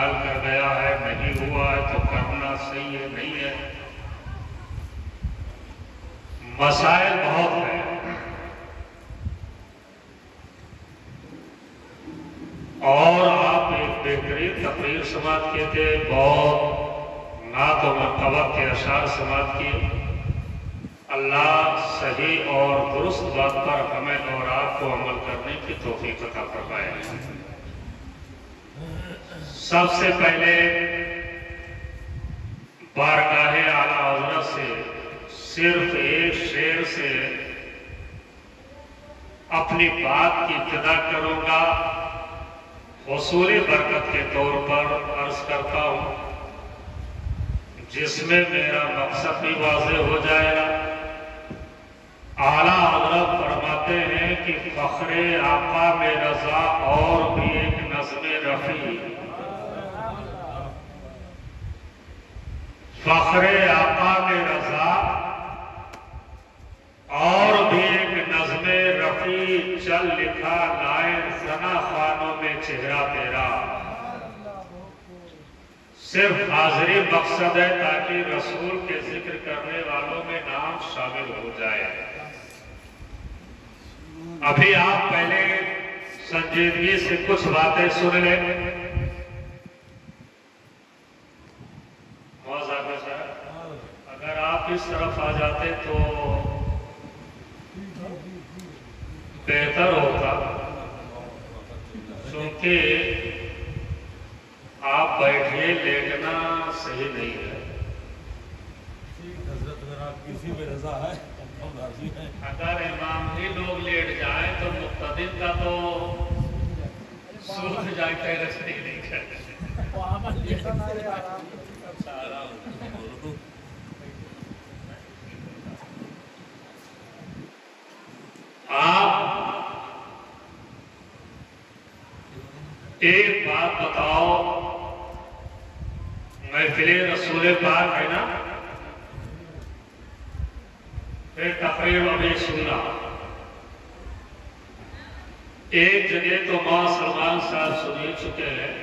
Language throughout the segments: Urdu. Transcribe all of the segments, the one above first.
کر گیا ہے، نہیں ہوا ہے تو کرنا صحیح ہے نہیں ہے، مسائل بہت ہیں۔ اور آپ ایک بہترین تقریر سماعت کیے تھے، بہت نعت و مرتبہ کے اشعار سماعت کیے۔ اللہ صحیح اور درست بات پر ہمیں اور آپ کو عمل کرنے کی توفیق عطا فرمائے۔ سب سے پہلے بارگاہ اعلیٰ حضرت سے صرف ایک شعر سے اپنی بات کی ابتدا کروں گا، حصول برکت کے طور پر عرض کرتا ہوں، جس میں میرا مقصد بھی واضح ہو جائے گا۔ اعلیٰ حضرت فرماتے ہیں کہ فخر آقا میں رضا اور بھی ایک نظم رفیع، فخر آقا میں رضا اور بھی ایک نظم رفیع، چل لکھا لائے ثنا خوانوں میں چہرہ تیرا۔ صرف حاضری مقصد ہے تاکہ رسول کے ذکر کرنے والوں میں نام شامل ہو جائے۔ ابھی آپ پہلے سنجیدگی سے کچھ باتیں سن لیں۔ اگر آپ اس طرف آ جاتے تو بہتر ہوتا، کیونکہ آپ بیٹھیے، لیٹنا صحیح نہیں ہے۔ اگر امام ہی لوگ لیٹ جائیں تو مقتدی کا تو سوکھ جائے رستے نہیں کرتے۔ آپ ایک بات بتاؤ، محفل رسول پاک ہے نا، پھر تقریر ابھی سننا۔ ایک جگہ تو ماں سلمان صاحب سن چکے ہیں،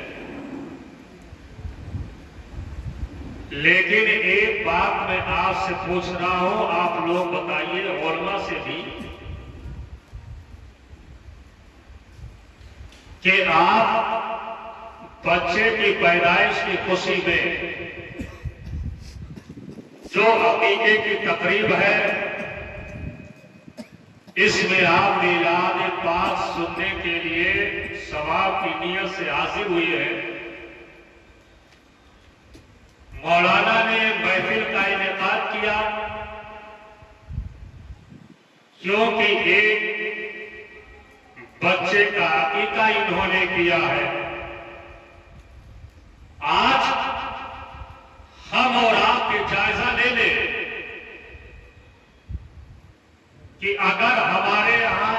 لیکن ایک بات میں آپ سے پوچھ رہا ہوں، آپ لوگ بتائیے علماء سے بھی، کہ آپ بچے کی پیدائش کی خوشی میں جو عقیقے کی تقریب ہے، اس میں آپ میلاد پاک سننے کے لیے ثواب کی نیت سے حاضر ہوئی ہے۔ مولانا نے محفل کا انعقاد کیا کیونکہ ایک بچے کا عقیقہ انہوں نے کیا ہے۔ آج ہم اور آپ کے جائزہ لے لیں کہ اگر ہمارے یہاں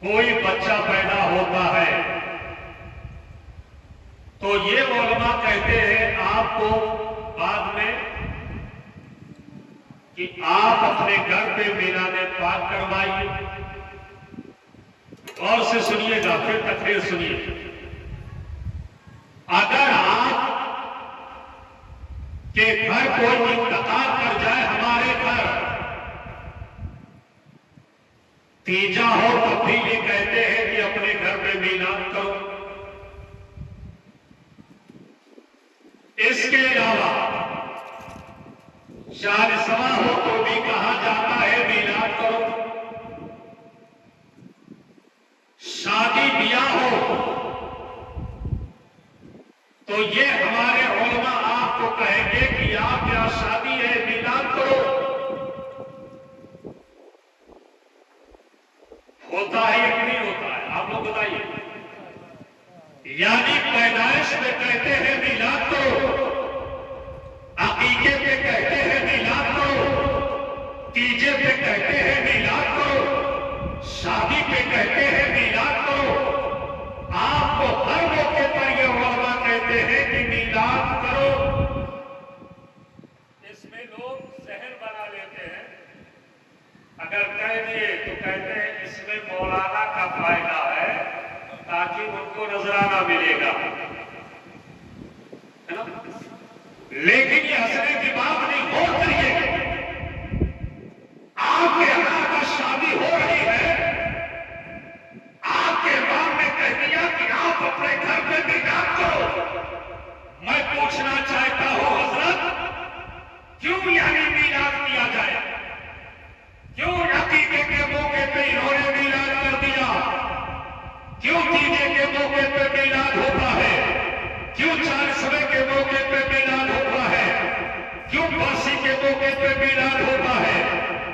کوئی بچہ پیدا ہوتا ہے تو یہ علماء کہتے ہیں آپ کو بعد میں کہ آپ اپنے گھر پہ میلاد پاک کروائیے۔ غور سے سنیے گا، پھر تقریر سنیے۔ اگر آپ کے گھر کوئی انتقال کر جائے، ہمارے گھر تیجا ہو، تب بھی یہ کہتے ہیں کہ اپنے گھر پہ میلاد کرو۔ اس کے علاوہ شاد سما ہو تو بھی کہا جاتا ہے میلاد کرو۔ شادی بیاہ ہو تو یہ ہمارے علماء آپ کو کہیں گے کہ آپ یہاں شادی ہے، میلاد کرو۔ ہوتا ہے یا نہیں ہوتا ہے؟ آپ لوگ بتائیے۔ یعنی پیدائش میں کہتے ہیں میلاد کرو، عقیقے پہ کہتے ہیں میلاد کرو، تیجے پہ کہتے ہیں میلاد کرو، شادی پہ کہتے ہیں میلاد کرو۔ آپ کو ہر موقع پر یہ علماء کہتے ہیں کہ میلاد کرو۔ اس میں لوگ ذہن بنا لیتے ہیں، اگر کہہ دیے تو کہتے ہیں اس میں مولانا کا فائدہ ہے تاکہ ان کو نذرانہ ملے گا۔ لیکن یہ ہنسنے کی بات نہیں ہو رہی ہے. آپ کے یہاں اگر شادی ہو رہی ہے، آپ کے امام نے کہہ دیا کہ آپ اپنے گھر میں میلاد کرو. میں پوچھنا چاہتا ہوں حضرت، کیوں یعنی میلاد کیا جائے؟ کیوں عقیقے کے موقع پہ انہوں نے میلاد کر دیا؟ کیوں تیجے کے موقع پہ میلاد ہوتا ہے؟ کیوں 40ویں کے موقع پہ میلاد ہوتا ہے؟ کیوں 82 کے موقع پہ میلاد ہوتا ہے؟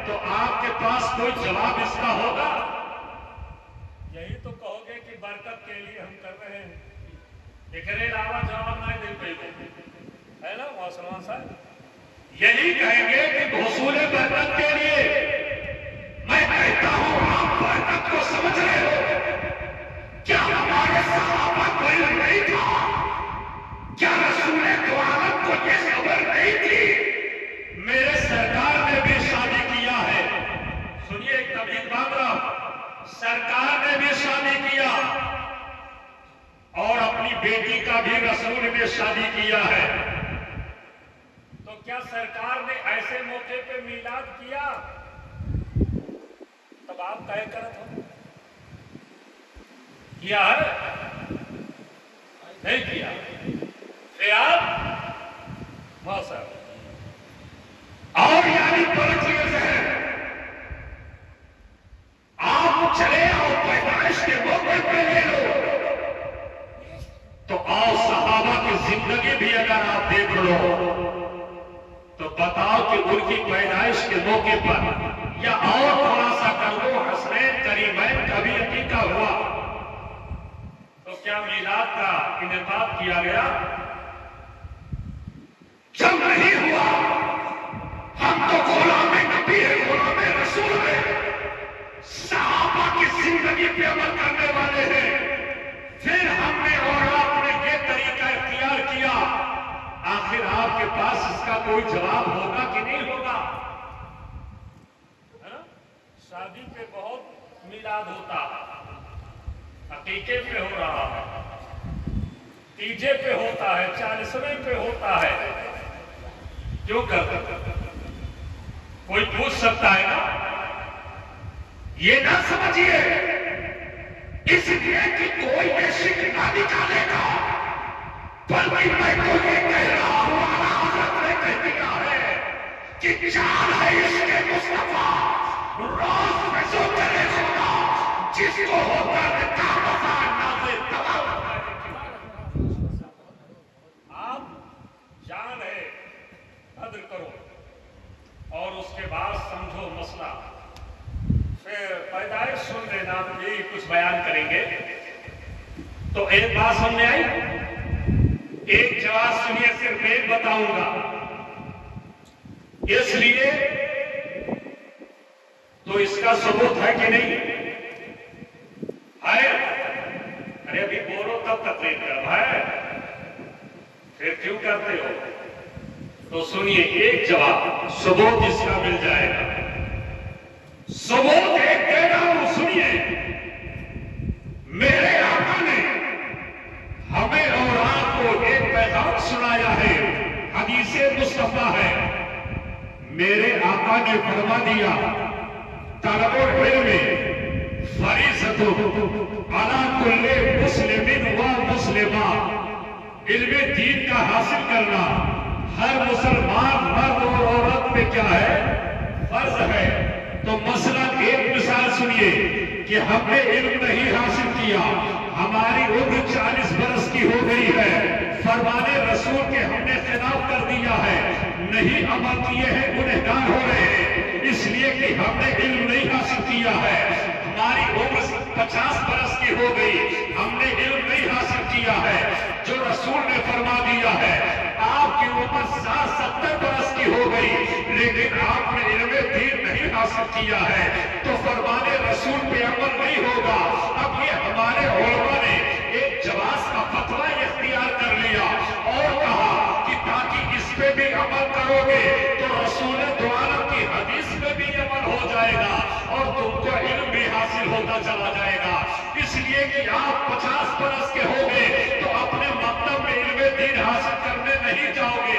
تو آپ کے پاس کوئی جواب اس کا ہوگا؟ یہی تو کہو گے کہ برکت کے لیے ہم کر رہے ہیں. دیکھنے علاوہ جواب نہیں دے پائے ہے نا مسلمان صاحب. یہی کہیں گے کہ حصول برکت کے لیے. میں کہتا ہوں آپ برکت کو سمجھ رہے ہو؟ کیا ہمارے صحابہ کو علم نہیں تھا؟ کیا رسول دو عالم کو یہ خبر نہیں تھی؟ میرے سرکار نے بھی شادی کیا ہے. سنیے ایک تبلیغ باندھ رہا ہوں. سرکار نے بھی شادی کیا اور اپنی بیٹی کا بھی رسول نے شادی کیا ہے. تو کیا سرکار نے ایسے موقع پہ میلاد کیا؟ تب آپ طے کرت ہو کیا ہے نہیں کیا؟ خیال موسم اور یعنی پلٹ لیے ذہن. آپ چلے اور پیدائش کے موقع پہ لے لو تو آؤ صحابہ کی زندگی بھی اگر آپ دیکھ لو تو بتاؤ کہ ان کی پیدائش کے موقع پر یا اور تھوڑا سا کر دو حسنین کریمین کا بھی عقیقہ ہوا تو کیا میلاد کا انعقاد کیا گیا؟ جب نہیں ہوا ہم تو غلام نبی ہے، غلام رسول ہے، صحابہ کی زندگی پہ عمل کرنے والے ہیں. پھر ہم نے اور آپ نے یہ طریقہ اختیار کیا. آخر آپ کے پاس اس کا کوئی جواب ہوگا کہ نہیں ہوگا؟ شادی پہ بہت میلاد ہوتا ہے، عقیقے پہ ہو رہا ہے، تیجے پہ ہوتا ہے، 40ویں پہ ہوتا ہے. کیوں کرتا؟ کوئی پوچھ سکتا ہے نا؟ یہ نہ سمجھیے اس لیے کہ کوئی ایسی نہ نکالے گا، بلکہ میں تو یہ کہہ رہا ہوں حضرت نے کہہ دیا ہے کہ جان ہے اس کے مصطفیٰ روز میں سو کرے خدا جس کو ہوتا ہے کامزان نازے تمام. آپ جان ہے قدر کرو اور اس کے بعد سمجھو مسئلہ. پھر پیدائش سن لینا، یہی کچھ بیان کریں گے. تو ایک بات سننے آئی، ایک جواب سنیے، صرف ایک بتاؤں گا. اس لیے تو اس کا ثبوت ہے کہ نہیں ہے؟ ارے ابھی بولو تب تقریر کر ہے، پھر کیوں کرتے ہو؟ تو سنیے ایک جواب ثبوت اس کا مل جائے گا. ثبوت ایک دے رہا ہوں، سنیے. میرے آقا نے ہمیں اور آپ کو ایک پیغام سنایا ہے، حدیث مصطفیٰ ہے. میرے آقا نے فرما دیا طلب العلم فریضۃ علی کل مسلم و مسلمہ. علم دین کا حاصل کرنا ہر مسلمان مرد اور عورت پہ کیا ہے؟ فرض ہے. تو مثلا ایک مثال سنیے کہ ہم نے علم نہیں حاصل کیا، ہماری عمر 40 برس کی ہو گئی ہے، فرمان رسول کے ہم نے خلاف کر دیا ہے، نہیں عمل کیے ہیں، گنہگار ہو رہے ہیں، اس لیے کہ ہم نے علم نہیں حاصل کیا ہے. ہماری عمر 50 برس کی ہو گئی، ہم نے علم نہیں حاصل کیا ہے جو رسول نے فرما دیا ہے. آپ کی عمر 60-70 برس کی ہو گئی لیکن آپ نے علم دین نہیں حاصل کیا ہے تو فرمان رسول پہ عمل نہیں ہوگا. اب یہ ہمارے علماء نے ایک جواز کا فتویٰ اختیار کر لیا اور کہا کہ تاکہ اس پہ بھی عمل کرو گے تو رسول دو عالم کی حدیث پہ بھی عمل ہو جائے گا اور تم کو علم بھی حاصل ہوتا چلا جائے گا. اس لیے کہ آپ 50 برس کے ہو گئے تو اپنے مکتب میں علم دین حاصل کرنے نہیں جاؤ گے،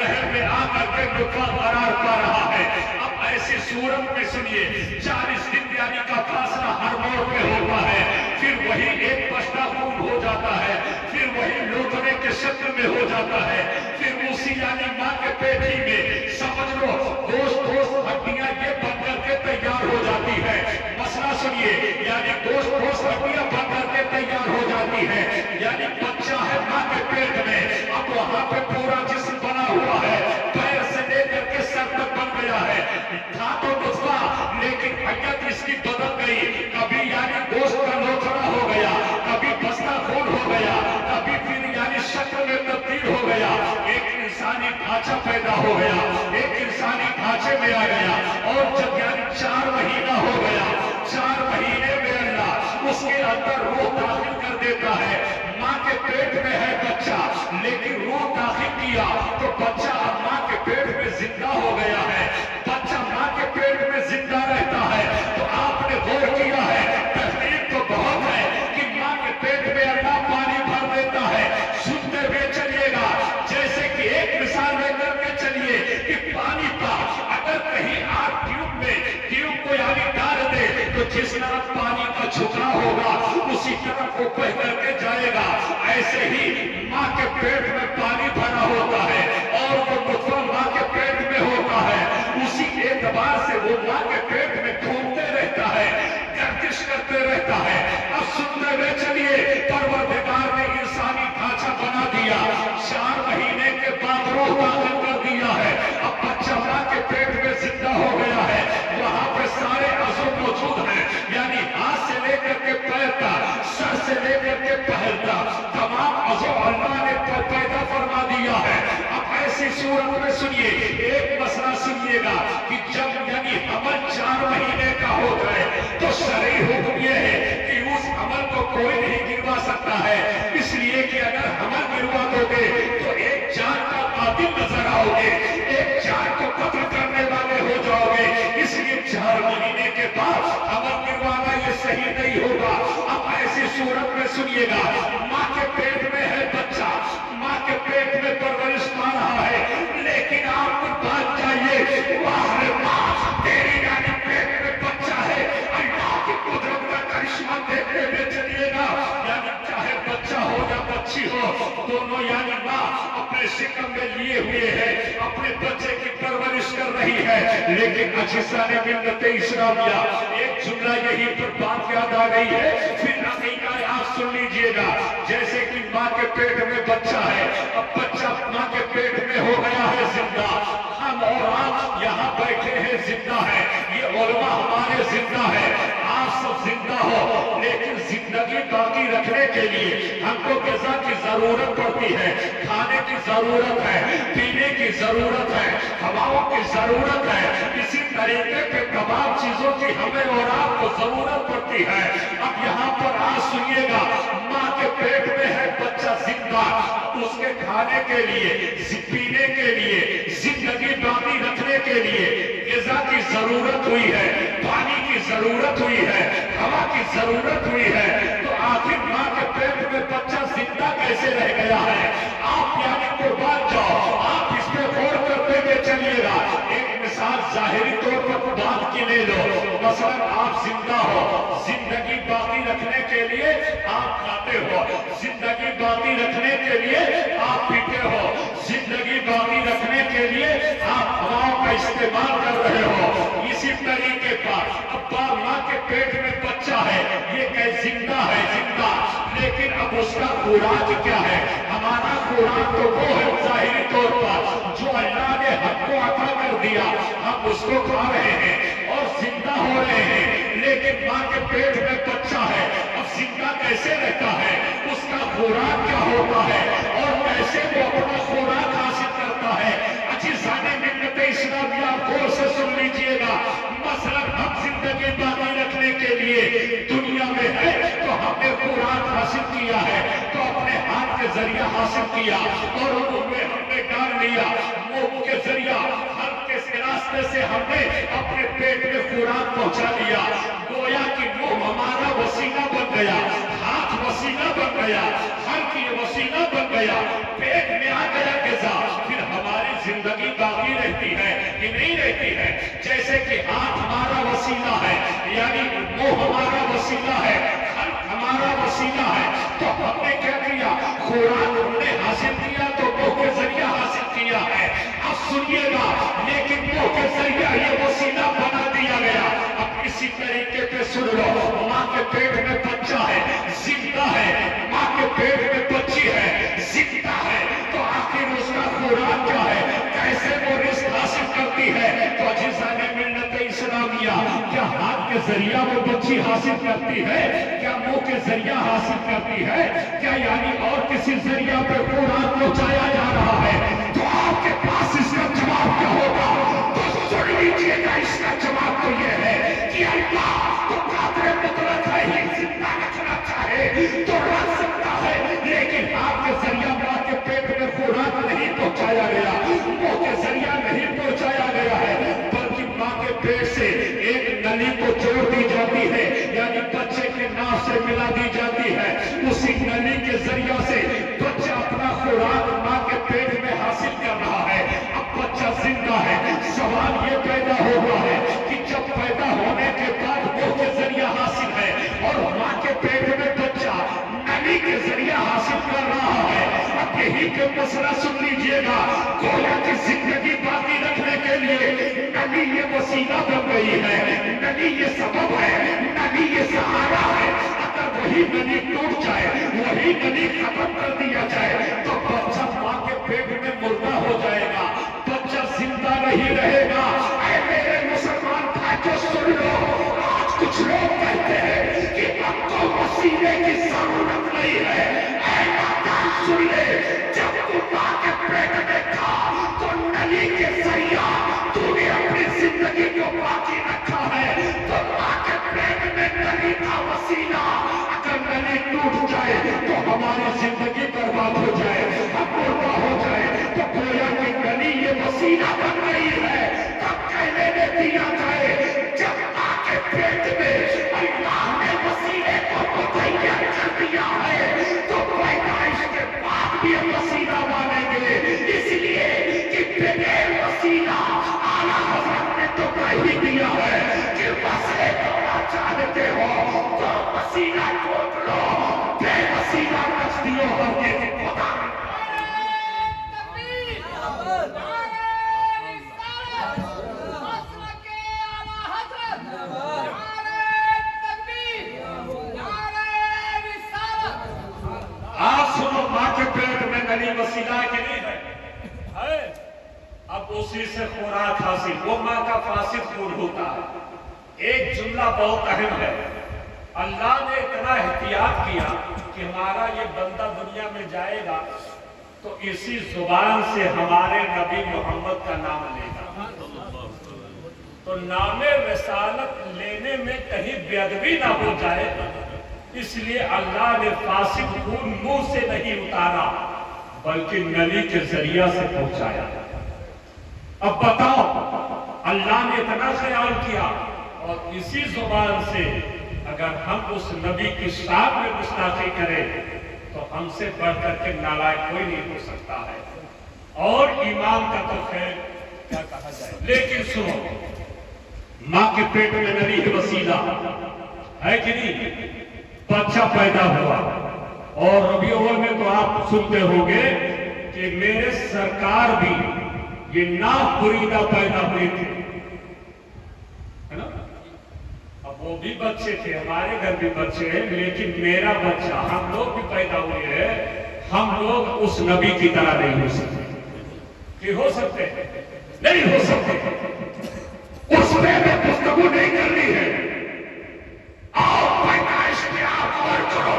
رحم میں آ کر کے نطفہ قرار پا رہا ہے. اب ایسی صورت میں سنیے 40 دن یعنی کا فاصلہ ہر موڑ پہ ہوتا ہے. پھر وہی ایک بچہ خون ہو جاتا ہے, پھر وہی لوتھڑے کے شکل میں ہو جاتا ہے, پھر اسی یعنی ماں کے پیٹ ہی میں سمجھ لو گوشت ہڈیاں یہ بن کر کے تیار ہو جاتی ہے. مسئلہ سنیے, یعنی گوشت ہڈیاں بن کر کے تیار ہو جاتی ہے, یعنی بچہ ہے ماں کے پیٹ میں. اب وہاں پہ پورا جسم بنا ہوا ہے, پیر سے لے کر کے سر تک بن گیا ہے. تھا تو نطفہ لیکن حیت اس کی بدل گئی. کبھی یعنی گوشت کا لوتھڑا ہو گیا, کبھی بستہ خون ہو گیا, کبھی پھر یعنی شکل میں تبدیل ہو گیا. ایک انسانی ڈھانچہ پیدا ہو گیا, ایک انسانی ڈھانچے میں آ گیا. اور جب یعنی 4 مہینہ ہو گیا, 4 مہینے میں اللہ اس کے اندر روح داخل کر دیتا ہے. ماں کے پیٹ میں ہے بچہ, لیکن روح داخل کیا تو بچہ اب ماں کے پیٹ میں زندہ ہو گیا ہے. بچہ ماں کے پیٹ میں زندہ رہتا ہے. تو آپ نے غور کیا ہے, تحقیق تو بہت ہے کہ ماں کے پیٹ میں اللہ پانی بھر دیتا ہے. سنتے ہوئے چلیے گا, جیسے کہ ایک مثال لے کر کے چلیے کہ پانی کا اگر کہیں آپ ٹیوب کو یعنی ڈال دے تو جس طرف پانی کا جھکا ہوگا اسی طرف وہ بہ کر کے جائے گا. ایسے ہی ماں کے پیٹ میں پانی بھرا ہوتا ہے اور وہ نطفہ ماں کے پیٹ میں ہوتا ہے. اسی اعتبار سے وہ ماں کے پیٹ میں گھومتے رہتا ہے, گردش کرتے رہتا ہے. اب سنتے ہوئے چلیے, پروردگار نے انسانی ڈھانچہ بنا دیا, 4 مہینے کے بعد روح داخل کر دیا ہے. اب بچہ ماں کے پیٹ میں زندہ ہو گیا ہے. وہاں پہ سارے عضو موجود ہیں, یعنی ہاتھ سے لے کر کے پیر تک, سر سے لے کر کے پہر تک تمام عضو اللہ نے پیدا فرما دیا ہے. اب ایسی صورت میں سنیے, ایک مسئلہ سنیے گا کہ جب یعنی عمل 4 مہینے کا ہو جائے تو شرعی حکم یہ ہے کہ اس عمل کو کوئی نہیں گروا سکتا ہے. اس لیے کہ اگر عمل گروا دو گے تو ایک جان کا قاتل نظر آؤ گے, ایک جان کو قتل کرنے والے ہو جاؤ گے. اس لیے 4 مہینے کے بعد عمل گروانا یہ صحیح نہیں ہوگا. اب ایسی صورت میں سنیے گا, ماں کے پیٹ میں ہے بچہ, ماں کے پیٹ میں پرورش پا رہا ہے, لیکن آپ کو بات چاہیے ماں تیری یعنی پیٹ میں بچہ ہے. اللہ کی قدرت کا کرشمہ دیکھنے میں چلیے گا, یعنی چاہے بچہ ہو یا بچی ہو, دونوں یعنی ماں اپنے شکم میں لیے ہوئے ہے, اپنے بچے کی پرورش کر رہی ہے. لیکن اجزاء نے ملت اسلامیہ ایک جملہ یہی پر بات یاد آ گئی ہے, پھر عقیدہ آپ سن لیجئے گا. جیسے کہ ماں کے پیٹ میں بچہ ہے, اب بچہ ماں کے پیٹ میں ہو گیا ہے زندہ, ہم اور آپ یہاں بیٹھے ہیں زندہ ہے, یہ علماء ہمارے زندہ ہے, آپ سب زندہ ہو, لیکن زندگی باقی رکھنے کے لیے ہم کو غذا کی ضرورت پڑتی ہے, کھانے کی ضرورت ہے, پینے کی ضرورت ہے, ہواؤں کی ضرورت ہے. اسی طریقے پہ تمام چیزوں کی ہمیں اور آپ کو ضرورت پڑتی ہے. اب یہاں پر آج سنیے گا, ماں کے پیٹ میں ہے بچہ زندہ, اس کے کھانے کے لیے, پینے کے لیے, زندگی باقی رکھنے کے لیے غذا کی ضرورت ہوئی ہے, پانی کی ضرورت ہوئی ہے, ہوا کی ضرورت ہوئی ہے. تو آخر ماں کے پیٹ میں بچہ زندہ کیسے رہ گیا ہے؟ آپ یعنی قربان جاؤ, آپ اس پہ غور کرتے ہوئے چلیے گا. ایک مثال ظاہری طور پر بات کی لے لو, مثلا آپ زندہ ہو, زندگی باقی رکھنے کے لیے آپ کھاتے ہو, زندگی باقی رکھنے کے لیے آپ پیتے ہو, زندگی باقی رکھنے کے لیے آپ ہواؤں کا استعمال کر رہے ہو. اسی طریقے پر ابا ماں کے پیٹ میں بچہ ہے, یہ کہ زندہ ہے, زندہ, لیکن اب اس کا خوراک کیا ہے؟ ہمارا خوراک تو وہ ہے ظاہری طور پر جو اللہ نے ہم کو عطا کر دیا, ہم اس کو کھا رہے ہیں اور زندہ ہو رہے ہیں. لیکن ماں کے پیٹ میں بچہ ہے, اب زندہ کیسے رہتا ہے, اس کا خوراک کیا ہوتا ہے اور کیسے وہ اپنا خوراک حاصل کرتا ہے. اجزاء ملت اسلامیہ غور سے سن لیجئے گا. مثلا ہم زندگی باقی رکھنے کے لیے دنیا میں ہے تو ہم نے خوراک حاصل کیا ہے, تو اپنے ہاتھ کے ذریعہ حاصل کیا اور ان میں ہم نے ڈال لیا, منہ کے ذریعہ ہر کے راستے سے ہم نے اپنے پیٹ میں خوراک پہنچا دیا. گویا کہ منہ ہمارا وسیلہ بن گیا, ہاتھ وسیلہ بن گیا, ہر کی وسیلہ بن گیا, پیٹ میں آ گیا غذا, پھر ہماری زندگی خوراک ہم نے حاصل کیا تو منہ کے ذریعہ حاصل کیا ہے. اب سنیے گا، لیکن منہ کے ذریعہ یہ وسیلہ بنا دیا گیا. اب اسی طریقے پہ سن لو، ماں کے پیٹ میں بچہ ہے، زندہ ہے، ماں کے پیٹ میں بچی ہے، زندہ ہے، تو آخر اس کا خوراک کیا ہے؟ کیسے وہ رزق حاصل کرتی ہے؟ تو اجزاء ملت اسلامیہ، کیا ہاتھ کے ذریعہ وہ بچی حاصل کرتی ہے؟ کیا منہ کے ذریعہ حاصل کرتی ہے؟ کیا یعنی اور کسی ذریعہ پہ خوراک پہنچایا جا رہا ہے؟ تو آپ کے پاس اس کا جواب کیا ہوگا؟ تو سن لیجیے گا، اس کا جواب تو یہ ہے کہ اللہ تو قادر مطلق ہے، ہی زندہ رکھنا چاہے تو رکھ سکتا ہے، لیکن آپ کے ذریعہ ماں کے پیٹ میں خوراک نہیں پہنچایا گیا، منہ کے ذریعہ نہیں پہنچایا گیا ہے، بلکہ ماں کے پیٹ سے ایک نلی کو جوڑ دی جاتی ہے، یعنی بچے کے ناف سے ملا دی جاتی ہے. اسی نلی کے ذریعہ سے بچہ اپنا خوراک ماں کے پیٹ میں حاصل کر رہا ہے. اب بچہ زندہ ہے. سوال یہ پیدا ہوا ہے کہ جب پیدا ہونے کے بعد منہ کے ذریعہ حاصل ہے اور ماں کے پیٹ میں بچہ نلی کے ذریعہ حاصل کر رہا ہے، اب یہی کہ مسئلہ سن لیجئے گا، گویا کی زندگی باقی رکھنے کے لیے نلی یہ وسیلہ بن گئی ہے، نلی یہ سبب ہے، نلی یہ سہارا ہے. اگر وہی نلی ٹوٹ جائے، وہی نلی ختم کر دیا جائے تو بچہ ماں کے پیٹ میں مردہ ہو جائے گا، بچہ زندہ نہیں رہے گا. اے میرے مسلمان بھائیو سن لو، آج کچھ لوگ کہتے ہیں کہ اب تو وسیلے کی ضرورت نہیں ہے. اے نادان سن لے، جب تو ماں کے پیٹ میں تھا تو نلی کے ذریعہ تو نے اپنی زندگی کو باقی رکھا ہے، تو ماں کے پیٹ میں نلی کا وسیلہ اگر نلی ٹوٹ جائے تو ہماری زندگی برباد ہو جائے، ہم مردہ ہو جائے. تو گویا کہ نلی یہ وسیلہ بن گئی ہے. تب کہنے دیا جائے جب ماں کے پیٹ میں اللہ نے وسیلے کو متعین کر دیا ہے تو پیدائش کے بعد بھی وسیلہ مانیں گے. اس لیے کہ بغیر وسیلہ اعلیٰ حضرت نے تو کہہ دیا ہے کہ مسئلے توڑنا چاہتے ہو تو وسیلہ ٹوٹ لو، بے وسیلہ نچدیوں ہم یہ خدا. آپ سنو، ماں کے پیٹ میں نلی وسیلہ ہے کہ نہیں ہے؟ اب اسی سے خوراک حاصل، وہ ماں کا فاسد خون ہوتا ہے. ایک جملہ بہت اہم ہے، اللہ نے اتنا احتیاط کیا کہ ہمارا یہ بندہ دنیا میں جائے گا تو اسی زبان سے ہمارے نبی محمد کا نام لے گا، تو نام رسالت لینے میں کہیں بے ادبی نہ ہو جائے، اس لیے اللہ نے فاسد خون منہ سے نہیں اتارا بلکہ نلی کے ذریعہ سے پہنچایا. اب بتاؤ، اللہ نے اتنا خیال کیا اور اسی زبان سے اگر ہم اس نبی کی شان میں گستاخی کریں تو ہم سے بڑھ کر کے نالائق کوئی نہیں ہو سکتا ہے. اور ایمان کا تو خیر کیا کہا جائے. لیکن سنو، ماں کے پیٹ میں نلی ہے وسیلہ ہے کہ نہیں؟ بچہ پیدا ہوا اور ربیع الاول میں تو آپ سنتے ہوں گے کہ میرے سرکار بھی یہ ناف بریدہ پیدا ہوئے تھے، ہے نا؟ اب وہ بھی بچے تھے، ہمارے گھر بھی بچے ہیں، لیکن میرا بچہ، ہم لوگ بھی پیدا ہوئے ہیں، ہم لوگ اس نبی کی طرح نہیں ہو سکتے. کہ ہو سکتے نہیں ہو سکتے. اس میں گفتگو نہیں کرنی ہے. آؤ پیدائش میں آپ غور کرو،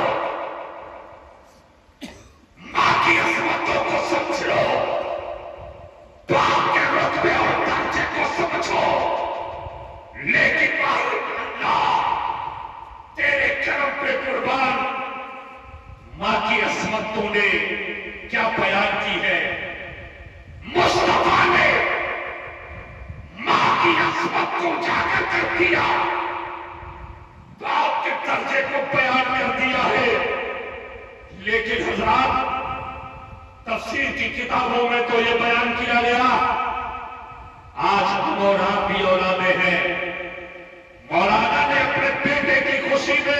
ماں کی عظمتوں کو سمجھ لو، باپ کے رتبے اور درجے کو سمجھو. لیکن اللہ تیرے کرم پہ قربان، ماں کی عظمت تو نے کیا بیان کی ہے. مصطفیٰ نے ماں کی عظمت کو اجاگر کر دیا، باپ کے درجے کو بیان کر دیا ہے. لیکن حضرات، تفسیر کی کتابوں میں تو یہ بیان کیا گیا، آج ہم اور آپ بھی اولادیں ہیں. مولانا نے اپنے بیٹے کی خوشی میں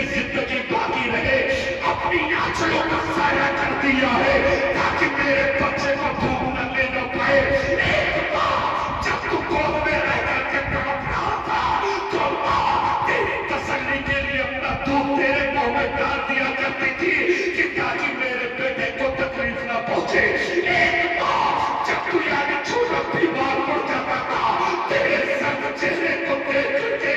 سے زندگی باقی رہے اپنی آنچلوں کا سایہ کر دیا ہے تاکہ میرے بچے کو بھوک نہ لینا پائے. ایک ماں جب تو گود میں رہ کر کے تڑپ رہا تھا تو ماں تیری تسلی کے لیے اپنا دودھ تیرے منہ میں ڈال دیا کرتی تھی کہ تاکہ میرے بیٹے کو تکلیف نہ پہنچے. ایک ماں جب تو یعنی چھوٹا بیمار پڑ جاتا تھا تیرے سرد چہرے کو دیکھ کر کے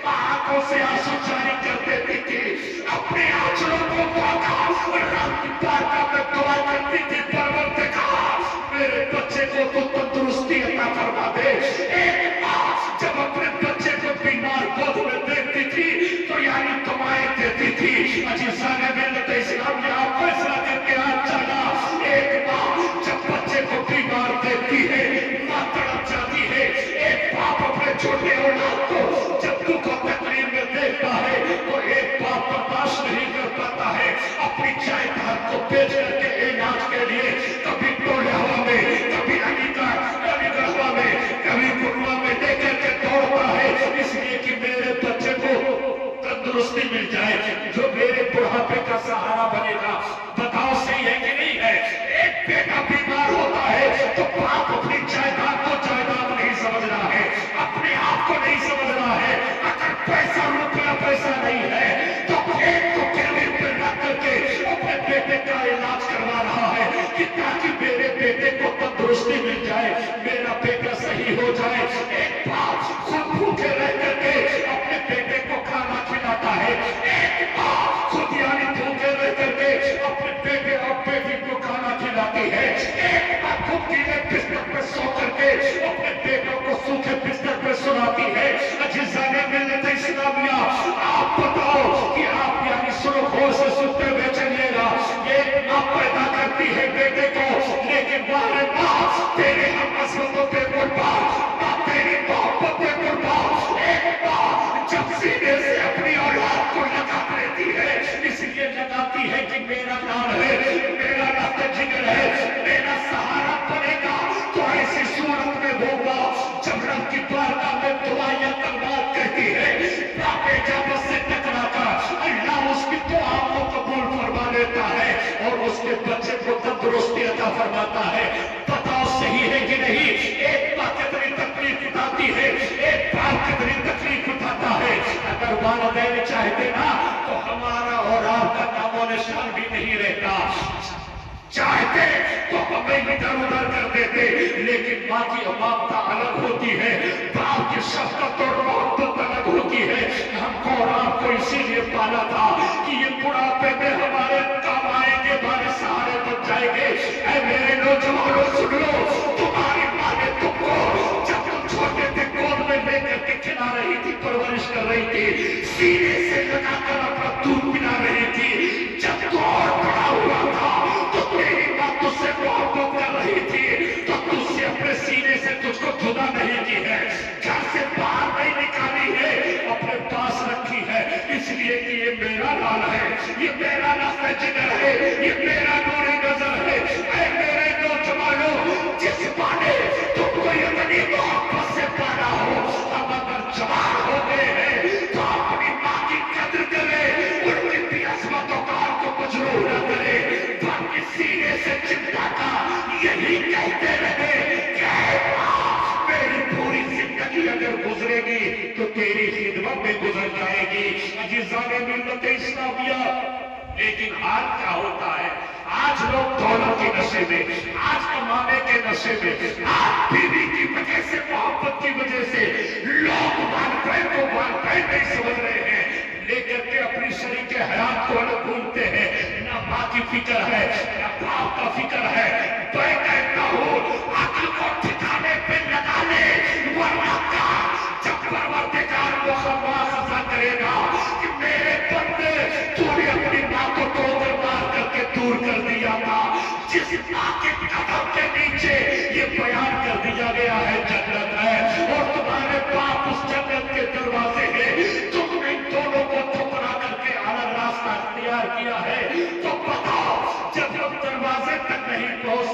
آنکھوں سے آنسو جاری کر دیتی تھی اپنے آنچلوں کو باندھا اور رات کی بارگاہ میں دعا کرتی تھی پروردگار میرے بچے کو تو تندرستی عطا فرما دے. ایک ماں جب اپنے بچے کو بیمار گود میں دیکھتی تھی تو یعنی دعائیں دیتی تھی. عزیزان ملت اسلامیہ آپ فیصلہ کر کے آج چلا. ایک ماں جب بچے کو بیمار دیکھتی ہے ماں تڑپ جاتی ہے. ایک باپ اپنے چھوٹے اولاد کو جب دکھ و تکلیف میں دیکھتا ہے تو ایک باپ برداشت نہیں کر پاتا ہے اپنی جائیداد کو بیچ کر کے علاج کے لیے کبھی ٹولے ہوا میں کبھی علی گڑھوا میں کبھی گنوا میں لے کر کے دوڑتا ہے اس لیے کہ میرے بچے کو تندرستی مل جائے جو میرے بڑھاپے کا سہارا بنے گا. بتاؤ صحیح ہے کہ نہیں ہے؟ ایک بیٹا بیمار ہوتا ہے تو باپ اپنی جائیداد کو جائیداد نہیں سمجھ رہا ہے اپنے آپ کو نہیں سمجھ رہا ہے. اگر پیسہ روپیہ پیسہ نہیں ہے تو ایک کو گروی پہ رکھ کر کے اپنے بیٹے کا علاج کروا رہا ہے کہ تاکہ میرے بیٹے کو تندرستی مل جائے میرا بیٹا صحیح ہو جائے. ایک باپ خود بھوکے رہ کر کے اپنے بیٹے کو کھانا کھلاتا ہے. ایک ماں خود یعنی بھوکے رہ کر کے اپنے بیٹے اور بیٹی کو کھانا کھلاتی ہے. ایک ماں خود گیلے بستر پہ سو کر کے اپنے بیٹوں کو سوکھے بستر پہ سلاتی ہے. عزیزان ملت اسلامیہ آپ بتاؤ کہ آپ یعنی سنو غور سے سنتے ہوئے چلیے گا. ایک ماں پیدا کرتی ہے بیٹے کو لیکن والے ماں تیرے ہم عظمتوں پہ قربان ماں تیری محبت پہ قربان. ایک ماں جب سینے سے اپنی اولاد کو لگا لیتی ہے اس لیے لگاتی ہے کہ میرا لال ہے میرا رشتہ جگر ہے میرا سہارا بنے گا. تو ایسی صورت میں ہوگا جب رب کی بارگاہ میں دعائیں کلمات کہتی ہے باپ اجابت سے ٹکرا کر اللہ اس کی دعاؤں کو قبول فرما لیتا ہے اور اس کے بچے کو تندرستی عطا فرماتا ہے. بتاؤ صحیح ہے کہ نہیں؟ ایک ماں کتنی تکلیف اٹھاتی ہے ایک باپ کتنی تکلیف اٹھاتا ہے. اگر والدین چاہتے نا تو ہمارا اور آپ کا نام و نشان بھی نہیں رہتا. چاہتے تو ہمیں ادھر ادھر کر دیتے لیکن ماں کی ممتا الگ ہوتی ہے باپ کی شفقت اور محبت الگ ہوتی ہے. ہم کو اور آپ کو اسی لیے پالا تھا کہ یہ بڑھاپے میں ہمارے کام آئیں گے ہمارے سہارے بن جائیں گے. اے میرے نوجوانوں سن لو تمہاری ماں نے تم کو جب تم چھوٹے تھے گود میں لے کر کے کھلا رہی تھی پرورش کر رہی تھی سینے سے لگا کر اپنا دودھ پلا رہی تھی. جب تو اور بڑا ہوا تھا تو تیری ماں تجھ سے محبت کر رہی تھی تو تجھ سے اپنے سینے سے تجھ کو جدا نہیں کی ہے گھر سے باہر نہیں نکالی ہے اپنے پاس رکھی ہے اس لیے کہ یہ میرا لال ہے یہ میرا رشتہ جگر ہے یہ میرا نور نظر ہے. اے میرے نوجوانوں جس ماں نے تم کو اتنی محبت سے پالا ہو اب اگر جوان ہو گئے ہیں تو اپنی ماں کی قدر کرے ان کی بھی عظمت و کار کو مجروح نہ کرے بلکہ سینے سے چمٹا کر یہی کہتے رہے کہ اے ماں میری پوری زندگی اگر گزرے گی تو تیری خدمت میں گزر جائے گی. عزیزان ملت اسلامیہ لیکن آج کیا ہوتا ہے آج لوگ دولت کے نشے میں آج کمانے کے نشے میں آج بیوی کی وجہ سے محبت کی وجہ سے لوگ والدین کو والدین نہیں سمجھ رہے ہیں لے کر کے اپنی شریک حیات کو الگ بھولتے ہیں. نہ ماں کی فکر ہے نہ باپ کا فکر ہے. میں کہتا ہوں عقل کو ٹھکانے پہ لگا لے ورنہ کا جب پروردگار مواخذہ کرے گا کہ میرے بندے تو نے اپنی ماں کو ٹوکر مار کر کے دور کر دیا تھا جس ماں کے قدم کے نیچے یہ بیان کر دیا گیا ہے جنت ہے اور تمہارے باپ اس جنت کے دروازے ہیں تم نے ان دونوں کو ٹھکرا کر کے الگ راستہ اختیار کیا ہے. تو بتاؤ جب ہم دروازے تک نہیں پہنچ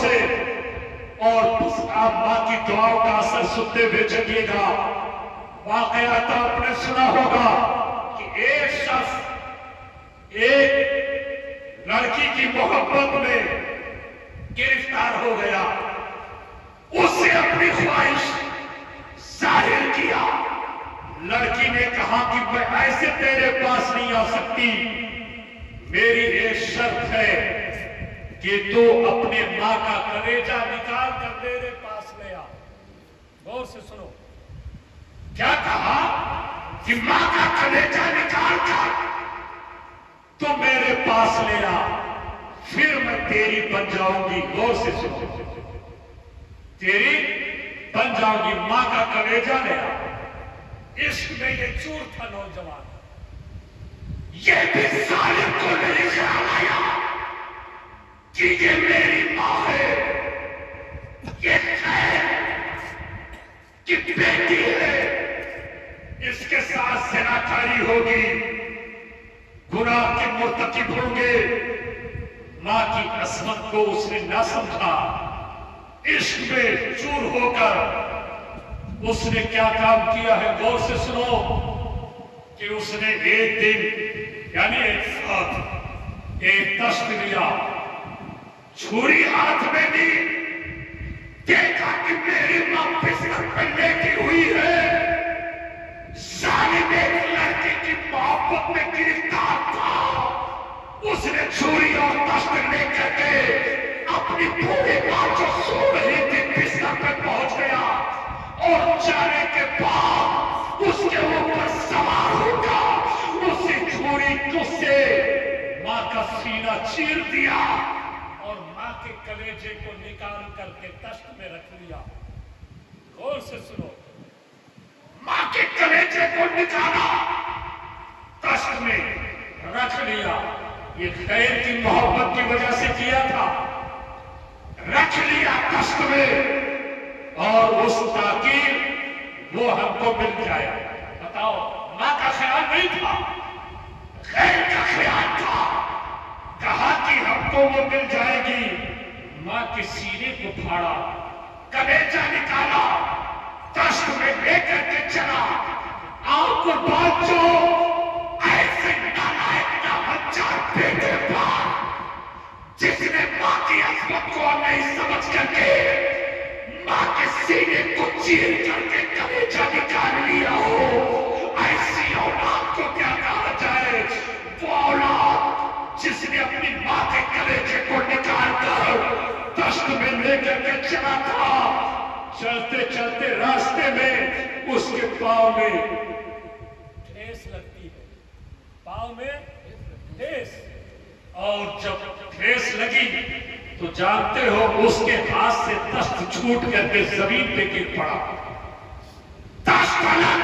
سے، اور بس آپ ماں کی دعاؤں کا اثر سنتے ہوئے چلیے گا۔ واقعات آپ نے سنا ہوگا کہ ایک شخص ایک لڑکی کی محبت میں گرفتار ہو گیا، اس سے اپنی خواہش ظاہر کیا۔ لڑکی نے کہا کہ میں ایسے تیرے پاس نہیں آ سکتی، میری ایک شرط ہے کہ تو اپنے ماں کا کلیجہ نکال کر میرے پاس لے آ۔ غور سے سنو، کیا کہا کہ ماں کا کلیجہ نکال کر تو میرے پاس لے آ، پھر میں تیری بن جاؤں گی۔ غور سے سنو، تیری بن جاؤں گی، ماں کا کلیجہ لے آ۔ عشق میں یہ چور تھا نوجوان، یہ بھی ظالم کو نہیں خیال آیا کہ یہ میری ماں ہے، یہ خیر کی بیٹی ہے، اس کے ساتھ زناکاری ہوگی، گناہ کے مرتکب ہوں گے۔ ماں کی عصمت کو اس نے نہ سمجھا، عشق میں چور ہو کر اس نے کیا کام کیا ہے؟ غور سے سنو کہ اس نے ایک دن یعنی ایک ساتھ ایک تشت لیا، چھری ہاتھ میں لی، دیکھا کہ میری ماں بستر پہ لیٹی ہوئی ہے، ظالم ایک لڑکی کی محبت میں گرفتار تھا، اس نے چھری اور تشت لے کر کے اپنی بوڑھی ماں جو سو رہی تھی بستر پہ پہنچ گیا، اور جانے کے بعد اس کے اوپر سوار ہو کر اسی چھری سے ماں کا سینہ چیر دیا اور ماں کے کلیجے کو نکال کر کے تشت میں رکھ لیا۔ غور سے سنو، ماں کے کلیجے کو نکالا، تشت میں رکھ لیا۔ یہ خیر کی محبت کی وجہ سے کیا تھا، رکھ لیا تشت میں، اور اس تاکیر وہ ہم کو مل جائے۔ بتاؤ، ماں کا خیال نہیں تھا، خیر کا خیال تھا، کہا کہ ہم کو وہ مل جائے گی۔ ماں کے سینے کو پھاڑا، کلیجہ نکالا، تشت میں لے کر کے چلا۔ آپ کو بات جو ایسے نالائق نامنچار بیٹے پر، جس نے ماں کی عظمت کو نہیں سمجھ کر کے ماں کے سینے کو چیر کر کے کلیجہ نکال لیا ہو، ایسی اولاد کو کیا کہا جائے؟ وہ اولاد جس نے اپنی ماں کے کلیجے کو نکال کر تشت میں لے کر کے چلا تھا۔ چلتے چلتے راستے میں اس کے پاؤں میں ٹھیس لگتی ہے، پاؤں میں ٹھیس، اور جب ٹھیس لگی تو جانتے ہو اس کے ہاتھ سے تخت چھوٹ کر کے زمین پہ گر پڑا۔ تخت الگ،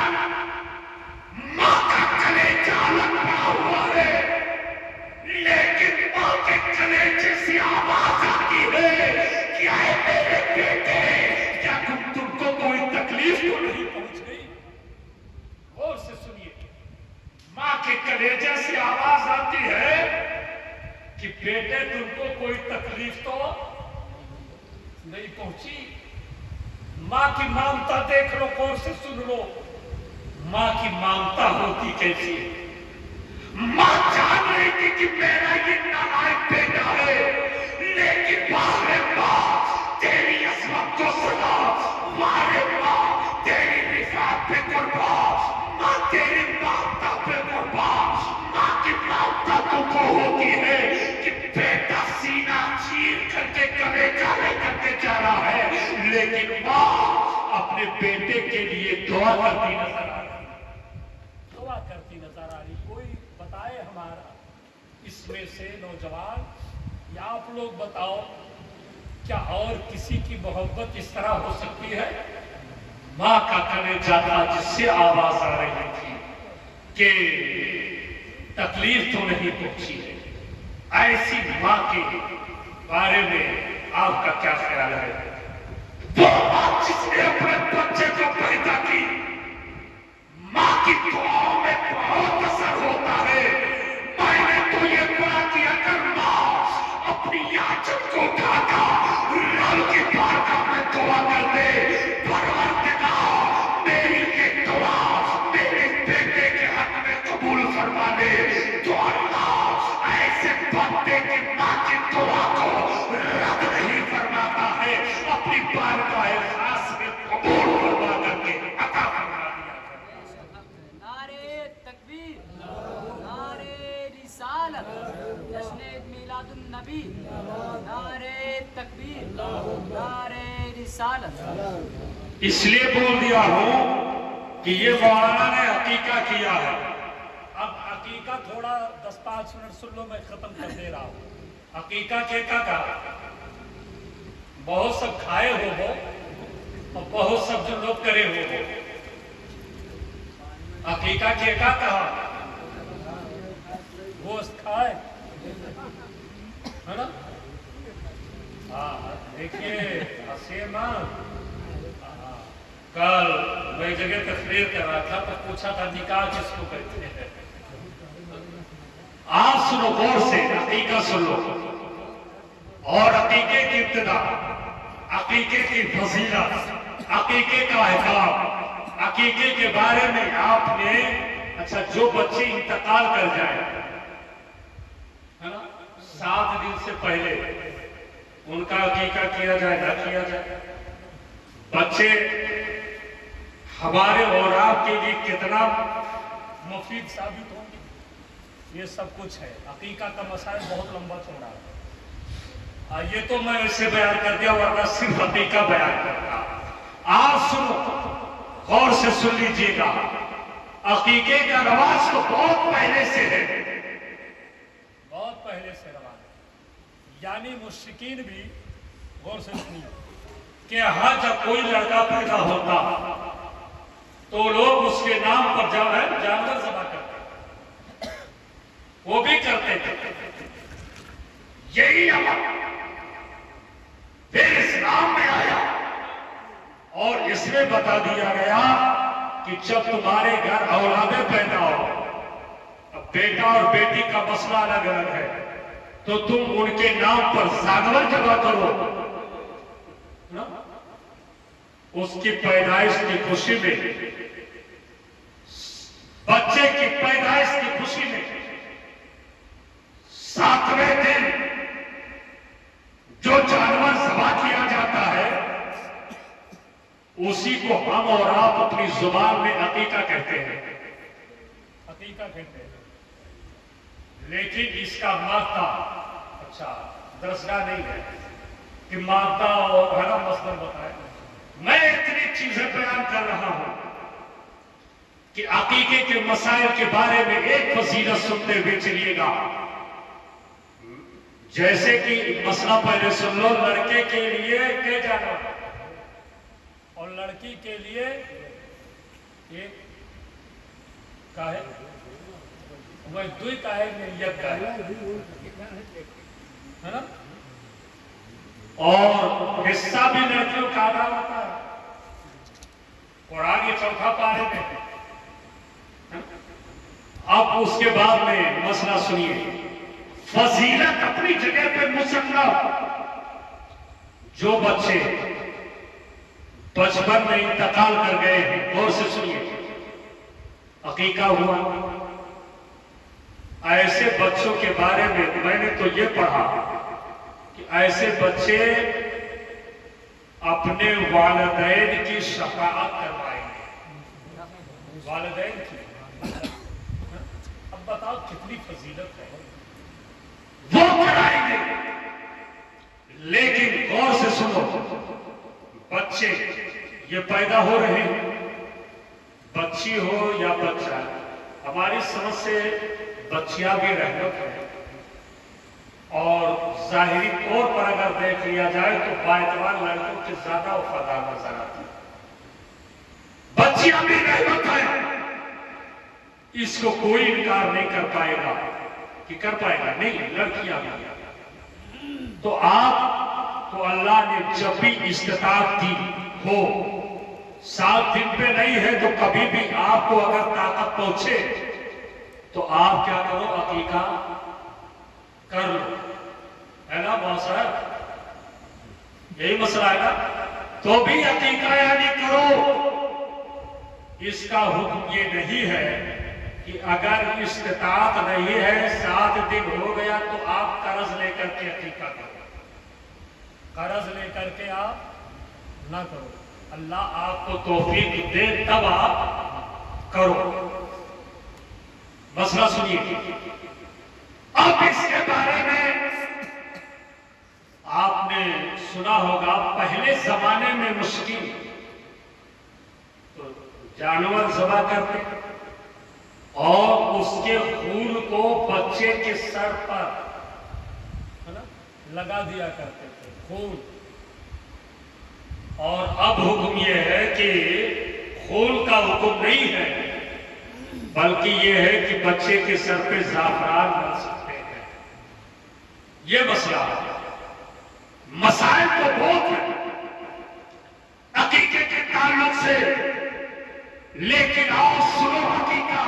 ماں کا کلیجہ الگ پڑا ہوا ہے، لیکن ماں کے کلیجے سے آواز آتی ہے کہ اے میرے بیٹے، کیا تم کو کوئی تکلیف تو نہیں پہنچ گئی؟ غور سے سنیے، ماں کے کلیجے سے آواز آتی ہے کہ بیٹے تم کو کوئی تکلیف تو نہیں پہنچی؟ ماں کی مامتا دیکھ لو، غور سے سن لو، ماں کی مامتا ہوتی کیسی ہے؟ ماں جان رہی تھی کہ میرا یہ نالائق بیٹا ہے، لیکن مارے ماں تیری عظمت کو سنا، مارے ماں تیری رفعت پہ قربان، ماں تیری مامتا پہ قربان۔ ماں کی مامتا تو وہ ہوتی ہے کہ بیٹا سینہ چیر کر کے کلیجہ لے کر کے جا رہا ہے، لیکن ماں اپنے بیٹے کے لیے دعا کرتی نظر آ رہی، دعا کرتی نظر آ رہی۔ کوئی بتائے ہمارا اس میں سے نوجوان، یا آپ لوگ بتاؤ، کیا اور کسی کی محبت اس طرح ہو سکتی ہے؟ ماں کا کلیجہ تھا جس سے آواز آ رہی تھی کہ تکلیف تو نہیں پہنچی ہے۔ ایسی ماں کے بارے میں آپ کا کیا خیال ہے؟ وہ ماں جس نے اپنے بچے کو پیدا کی، ماں کی دعاؤں میں بہت اثر ہوتا ہے۔ میں نے تو یہ پڑھا کہ اگر ماں اپنی یاچک کو اٹھا کر فرما دے تو اللہ ایسے بندے کی ماں کی دعا کو رد نہیں فرماتا ہے، اپنی بارگاہ خاص میں قبول فرما کر کے عطا فرما دیا۔ نعرے تکبیر، نعرے رسالت، جشن میلاد النبی، نعرے تکبیر، نعرے رسالت۔ اس لیے بول دیا ہوں کہ یہ مولانا نے عقیقہ کیا ہے۔ اب عقیقہ تھوڑا 10-5 منٹ سن لو، میں ختم کر دے رہا ہوں۔ عقیقہ کیکا کا بہت سب کھائے ہو اور بہت سب جو لوگ کرے ہو۔ عقیقہ کیکا کہا گوشت کھائے ہے نا؟ ہاں دیکھیے حسیمہ، کل میں جگہ تقریر کر رہا تھا تو پوچھا تھا نکاح کس کو کہتے ہیں؟ آپ سنو غور سے، عقیقہ سن لو، اور عقیقے کی ابتدا، عقیقے کی فضیلت، عقیقے کا احکام، عقیقے کے بارے میں آپ نے اچھا جو بچے انتقال کر جائیں ہے نا 7 دن سے پہلے ان کا عقیقہ کیا جائے نہ کیا جائے؟ بچے ہمارے اور آپ کے لیے کتنا مفید ثابت ہوں گی، یہ سب کچھ ہے۔ عقیقہ کا مسائل بہت لمبا چوڑا ہے، یہ تو میں اسے بیان کر دیا ورنہ صرف عقیقہ بیان کرتا۔ آپ سنو، غور سے سن لیجئے گا، عقیقے کا رواج تو بہت پہلے سے ہے، بہت پہلے سے رواج ہے، یعنی مشرکین بھی غور سے سنیے کہ ہاں جب کوئی لڑکا پیدا ہوتا تو لوگ اس کے نام پر جانور ذبح کرتے، وہ بھی کرتے تھے۔ یہی عمل پھر اسلام میں آیا اور اس میں بتا دیا گیا کہ جب تمہارے گھر اولادیں پیدا ہو، اب بیٹا اور بیٹی کا مسئلہ الگ الگ ہے، تو تم ان کے نام پر جانور ذبح کرو، اس کی پیدائش کی خوشی میں، بچے کی پیدائش کی خوشی میں 7ویں دن جو جانور ذبح کیا جاتا ہے اسی کو ہم اور آپ اپنی زبان میں عقیقہ کہتے ہیں، عقیقہ کہتے ہیں۔ لیکن اس کا مادہ اچھا درسگاہ نہیں ہے کہ مادہ اور ہے نا مصدر بتائے۔ میں اتنی چیزیں بیان کر رہا ہوں کہ عقیقے کے مسائل کے بارے میں ایک فضیلت سنتے ہوئے چلیے گا۔ جیسے کہ مسئلہ پہلے سن لو، لڑکے کے لیے کہ جانور اور لڑکی کے لیے ایک کاہے وہ دوئی کاہے میں یک کاہے ہے نا؟ اور حصہ بھی لڑکیوں کا آدھا ہوتا ہے، قرآن یہ 4 پارے میں۔ اب اس کے بعد میں مسئلہ سنیے، فضیلت اپنی جگہ پہ مصنف۔ جو بچے بچپن میں انتقال کر گئے ہیں، غور سے سنیے، عقیقہ ہوا، ایسے بچوں کے بارے میں نے تو یہ پڑھا کہ ایسے بچے اپنے والدین کی شفاعت کروائیں گے، والدین کی۔ اب بتاؤ کتنی فضیلت ہے۔ وہ کرائیں گے، لیکن غور سے سنو، بچے یہ پیدا ہو رہے ہیں، بچی ہو یا بچہ، ہماری سمجھ سے بچیاں بھی رحمت ہے، اور ظاہری طور پر اگر دیکھ لیا جائے تو باعتبار لڑکوں کے زیادہ وفادار نظر آتی ہے۔ بچیاں بھی رحمت ہے، اس کو کوئی انکار نہیں کر پائے گا کہ کر پائے گا، نہیں، لڑکیاں بھی۔ تو آپ کو اللہ نے جب بھی استطاعت دی ہو، 7 دن پہ نہیں ہے تو کبھی بھی آپ کو اگر طاقت پہنچے تو آپ کیا کرو، عقیقہ کر لو، ہے نا موسر؟ یہی مسئلہ ہے نا؟ تو بھی عقیقہ یعنی کرو۔ اس کا حکم یہ نہیں ہے کہ اگر استطاعت نہیں ہے 7 دن ہو گیا تو آپ قرض لے کر کے عقیقہ کرو، قرض لے کر کے آپ نہ کرو، اللہ آپ کو توفیق دے تب آپ کرو۔ مسئلہ سنیے، اب اس کے بارے میں آپ نے سنا ہوگا پہلے زمانے میں مشکل تو جانور ذبح کرتے اور اس کے خون کو بچے کے سر پر ہے نا لگا دیا کرتے تھے خون، اور اب حکم یہ ہے کہ خون کا حکم نہیں ہے بلکہ یہ ہے کہ بچے کے سر پہ زعفران ڈال سکتے ہیں۔ یہ مسئلہ ہے۔ مسائل تو بہت ہیں عقیقے کے تعلق سے، لیکن آؤ سنو حقیقہ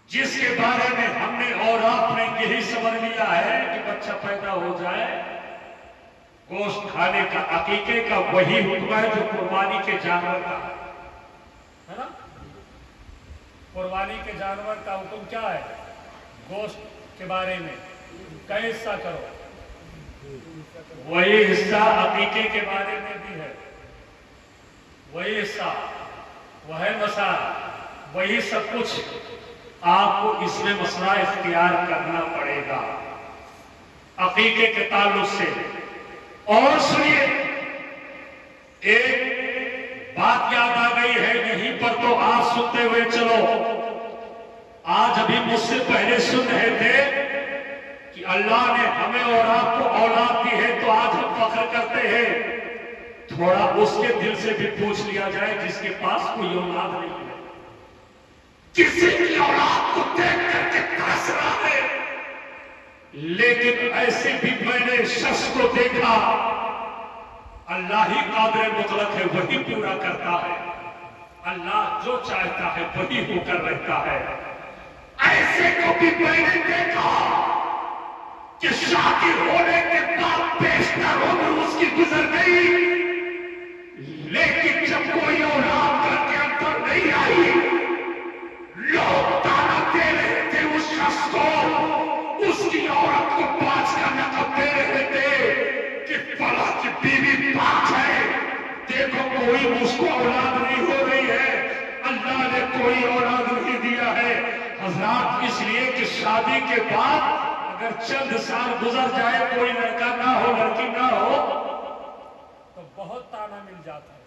جس کے بارے میں ہم نے اور آپ نے یہی سمجھ لیا ہے کہ بچہ پیدا ہو جائے گوشت کھانے کا، عقیقے کا وہی حکم ہے جو قربانی کے جانور کا ہے نا۔ قربانی کے جانور کا حکم کیا ہے؟ گوشت کے بارے میں کئی حصہ کرو، وہی حصہ عقیقے کے بارے میں بھی ہے، وہی حصہ، وہی مسائل، وہی سب کچھ آپ کو اس میں مسئلہ اختیار کرنا پڑے گا عقیقے کے تعلق سے۔ اور سنیے، ایک بات یاد آ گئی ہے، یہیں پر تو آج سنتے ہوئے چلو۔ آج ابھی مجھ سے پہلے سن رہے تھے کہ اللہ نے ہمیں اور آپ کو اولاد دی ہے تو آج ہم فخر کرتے ہیں۔ تھوڑا اس کے دل سے بھی پوچھ لیا جائے جس کے پاس کوئی اولاد نہیں ہے، کسی کی اولاد کو دیکھ کر کے ترس رہا ہے، لیکن ایسے بھی میں نے شخص کو دیکھا، اللہ ہی قادر مطلق ہے، وہی پورا کرتا ہے، اللہ جو چاہتا ہے وہی ہو کر رہتا ہے۔ ایسے کو بھی میں نے دیکھا کہ شادی ہونے کے بعد بیشتر عمر اس کی گزر گئی، لیکن جب کوئی اولاد گھر کے اندر نہیں آئی، لوگ تانا دے رہے تھے اس شخص کو، اس کی عورت کو پاس کا لقب دے رہے تھے کہ فلاں کی بیوی پاک ہے، دیکھو کوئی اس کو اولاد نہیں ہو رہی ہے، اللہ نے کوئی اولاد نہیں دیا ہے۔ حضرات اس لیے کہ شادی کے بعد اگر چند سال گزر جائے کوئی لڑکا نہ ہو لڑکی نہ ہو تو بہت تانا مل جاتا ہے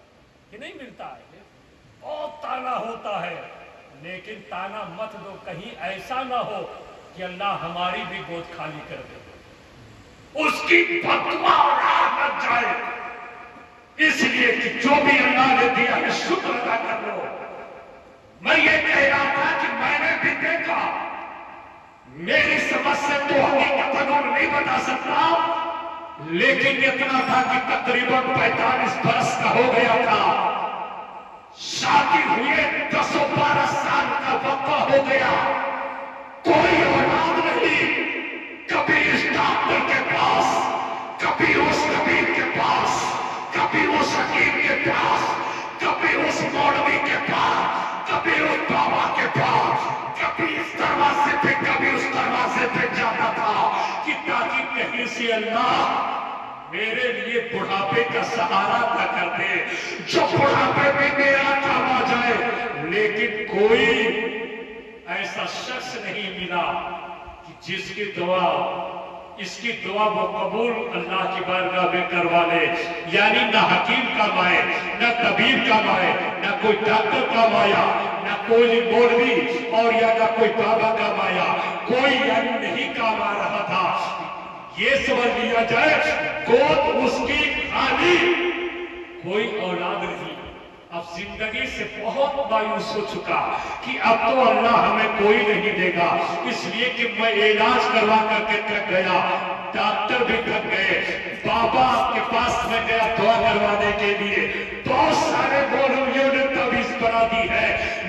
کہ نہیں ملتا ہے، بہت تانا ہوتا ہے، لیکن تانا مت دو، کہیں ایسا نہ ہو کہ اللہ ہماری بھی گود خالی کر دے، اس کی بددعا راہ لگ جائے۔ اس لیے کہ جو بھی اللہ نے دیا ہے شکر ادا کر لو۔ میں یہ کہہ رہا تھا کہ میں نے بھی دیکھا، میری سمجھ سے تو حقیقت نہیں بتا سکتا، لیکن اتنا تھا کہ تقریباً 45 برس کا ہو گیا تھا، شادی ہوئے 10-12 سال کا وقت ہو گیا، کوئی اولاد نہیں، کبھی اس ڈاکٹر کے پاس، کبھی اس طبیب کے پاس، کبھی اس حکیم کے پاس، کبھی اس مولوی کے پاس، کبھی اس بابا کے پاس، کبھی اس دروازے پہ کبھی اس دروازے پہ جاتا تھا کہ تاکہ کہیں سے اللہ میرے لیے بڑھاپے کا سہارا نہ کر دے، جو بڑھاپے میں میرا کام آ جائے۔ لیکن کوئی ایسا شخص نہیں ملا کہ جس کی دعا، اس کی دعا وہ قبول اللہ کی بارگاہ میں کروا لے، یعنی نہ حکیم کام آئے، نہ طبیب کام آئے، نہ کوئی ڈاکٹر کام آیا، نہ کوئی مولوی اور یا نہ کوئی بابا کام آیا، کوئی یعنی نہیں کام آ رہا تھا۔ یہ سمجھ لیا جائے گود اس کی خالی، کوئی اولاد نہیں۔ اب زندگی سے بہت مایوس ہو چکا کہ اب تو اللہ ہمیں کوئی نہیں دے گا، اس لیے کہ میں علاج کروا کر کے تھک گیا، ڈاکٹر بھی تھک گئے، بابا کے پاس میں گیا دعا کروانے کے لیے، بہت سارے مولویوں نے تعویذ بنا دی ہے،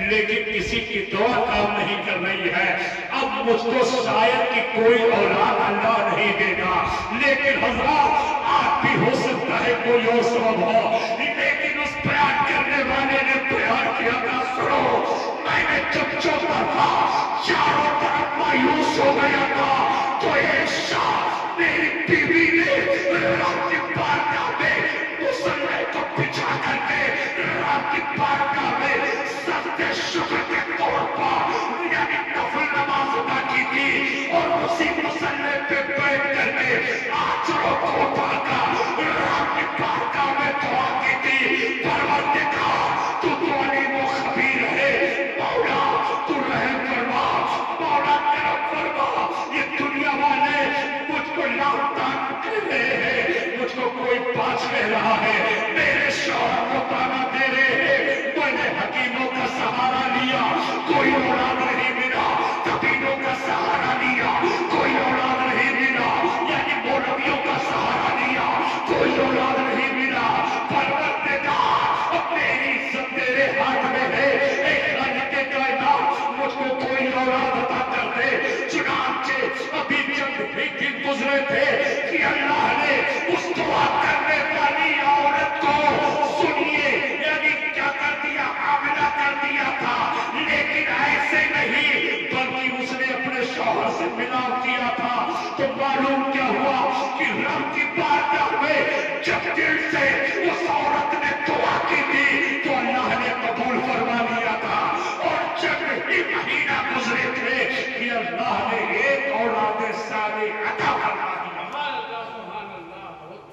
لیکن کسی کی دعا کام نہیں کر رہی ہے۔ اب مجھ کو شاید کہ کوئی اولاد اللہ نہیں دے گا، لیکن حضرات آج بھی ہو سکتا ہے کوئی اور سبب ہو، لیکن اس بیان کرنے والے نے بیان کیا تھا، سنو میں میں جب چوترفا چاروں طرف مایوس ہو گیا تھا تو ایک شام میری بیوی نے رب کی بارگاہ میں مصلی کو بچھا کر کے رب کی بارگاہ میں سجدے شکر کے طور پر یعنی نفل نماز ادا کی تھی اور اسی مصلی پہ بیٹھ کر کے آنچڑوں کو اٹھا کر رب کی بارگاہ میں دعا کی تھی پروردگار تو علیم و خبیر ہے مولا تو رحم فرما مولا کرم فرما یہ دنیا والے مجھ کو لاؤتان کر رہے ہیں مجھ کو کوئی پاس کہہ رہا ہے میرے شوہر کو تانا دے رہے ہیں میں نے حکیموں کا سہارا لیا کوئی اولاد نہیں ملا طبیبوں کا سہارا لیا کوئی اولاد نہیں ملا یعنی مولویوں کا سہارا لیا کوئی اولاد نہیں ملا پروردگار اپنے عزت تیرے ہاتھ میں ہے اے خالق کائنات مجھ کو کوئی اولاد عطا کر دے چنانچہ ابھی چند ہی دن گزرے تھے کہ اللہ نے اس دعا کرنے والی عورت کو سنیے یعنی کیا کر دیا حاملہ کر دیا تھا لیکن ایسے نہیں بلکہ اس نے اپنے شوہر سے ملاپ کیا تھا تو معلوم کیا ہوا کہ رب کی بارگاہ میں جب دل سے اس عورت نے دعا کی تھی تو اللہ نے قبول فرما لیا تھا اور جب ہی مہینہ گزرے تھے کہ اللہ